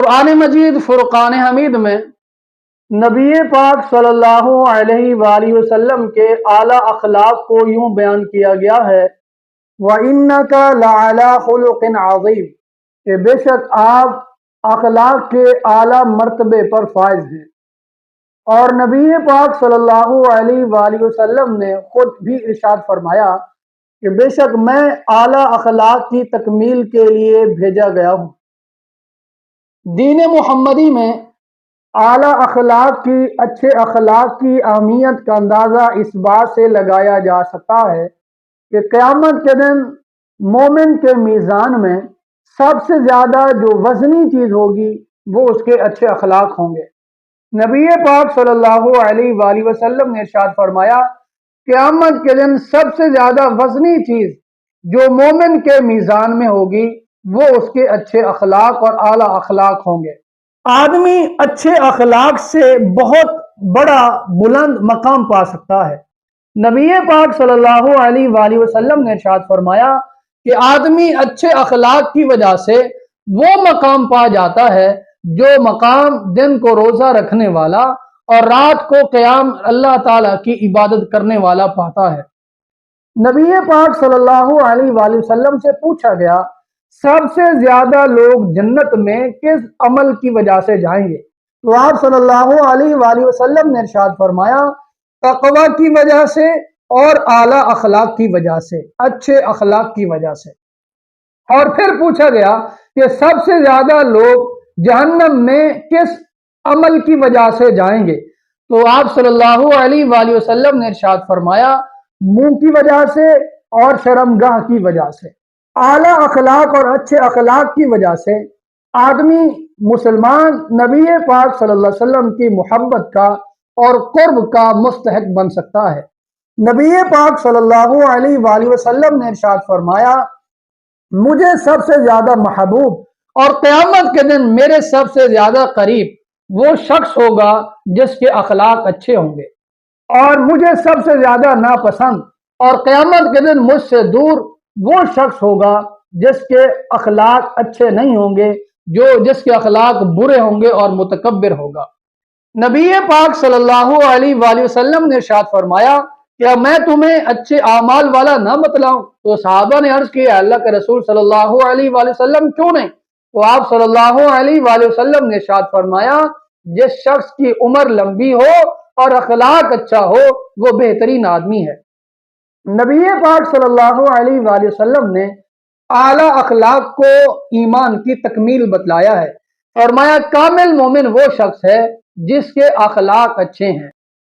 قرآن مجید فرقان حمید میں نبی پاک صلی اللہ علیہ وآلہ وسلم کے اعلیٰ اخلاق کو یوں بیان کیا گیا ہے وَإِنَّكَ لَعَلَىٰ خُلُقٍ عَظِيمٍ کہ بے شک آپ اخلاق کے اعلیٰ مرتبے پر فائز ہیں۔ اور نبی پاک صلی اللہ علیہ وآلہ وسلم نے خود بھی ارشاد فرمایا کہ بے شک میں اعلیٰ اخلاق کی تکمیل کے لیے بھیجا گیا ہوں۔ دین محمدی میں اعلیٰ اخلاق کی اچھے اخلاق کی اہمیت کا اندازہ اس بات سے لگایا جا سکتا ہے کہ قیامت کے دن مومن کے میزان میں سب سے زیادہ جو وزنی چیز ہوگی وہ اس کے اچھے اخلاق ہوں گے۔ نبی پاک صلی اللہ علیہ وآلہ وسلم نے ارشاد فرمایا قیامت کے دن سب سے زیادہ وزنی چیز جو مومن کے میزان میں ہوگی وہ اس کے اچھے اخلاق اور اعلیٰ اخلاق ہوں گے۔ آدمی اچھے اخلاق سے بہت بڑا بلند مقام پا سکتا ہے۔ نبی پاک صلی اللہ علیہ وآلہ وسلم نے ارشاد فرمایا کہ آدمی اچھے اخلاق کی وجہ سے وہ مقام پا جاتا ہے جو مقام دن کو روزہ رکھنے والا اور رات کو قیام اللہ تعالیٰ کی عبادت کرنے والا پاتا ہے۔ نبی پاک صلی اللہ علیہ وآلہ وسلم سے پوچھا گیا سب سے زیادہ لوگ جنت میں کس عمل کی وجہ سے جائیں گے؟ تو آپ صلی اللہ علیہ وآلہ وسلم نے ارشاد فرمایا تقوی کی وجہ سے اور اعلیٰ اخلاق کی وجہ سے، اچھے اخلاق کی وجہ سے۔ اور پھر پوچھا گیا کہ سب سے زیادہ لوگ جہنم میں کس عمل کی وجہ سے جائیں گے؟ تو آپ صلی اللہ علیہ وآلہ وسلم نے ارشاد فرمایا منہ کی وجہ سے اور شرمگاہ کی وجہ سے۔ اعلیٰ اخلاق اور اچھے اخلاق کی وجہ سے آدمی مسلمان نبی پاک صلی اللہ علیہ وسلم کی محبت کا اور قرب کا مستحق بن سکتا ہے۔ نبی پاک صلی اللہ علیہ وآلہ وسلم نے ارشاد فرمایا مجھے سب سے زیادہ محبوب اور قیامت کے دن میرے سب سے زیادہ قریب وہ شخص ہوگا جس کے اخلاق اچھے ہوں گے، اور مجھے سب سے زیادہ ناپسند اور قیامت کے دن مجھ سے دور وہ شخص ہوگا جس کے اخلاق اچھے نہیں ہوں گے، جس کے اخلاق برے ہوں گے اور متکبر ہوگا۔ نبی پاک صلی اللہ علیہ وآلہ وسلم نے ارشاد فرمایا کیا میں تمہیں اچھے اعمال والا نہ بتلاؤں؟ تو صحابہ نے عرض کیا اللہ کے رسول صلی اللہ علیہ وآلہ وسلم کیوں نہیں؟ تو آپ صلی اللہ علیہ وآلہ وسلم نے ارشاد فرمایا جس شخص کی عمر لمبی ہو اور اخلاق اچھا ہو وہ بہترین آدمی ہے۔ نبی پاک صلی اللہ علیہ وآلہ وسلم نے اعلیٰ اخلاق کو ایمان کی تکمیل بتلایا ہے۔ فرمایا کامل مومن وہ شخص ہے جس کے اخلاق اچھے ہیں۔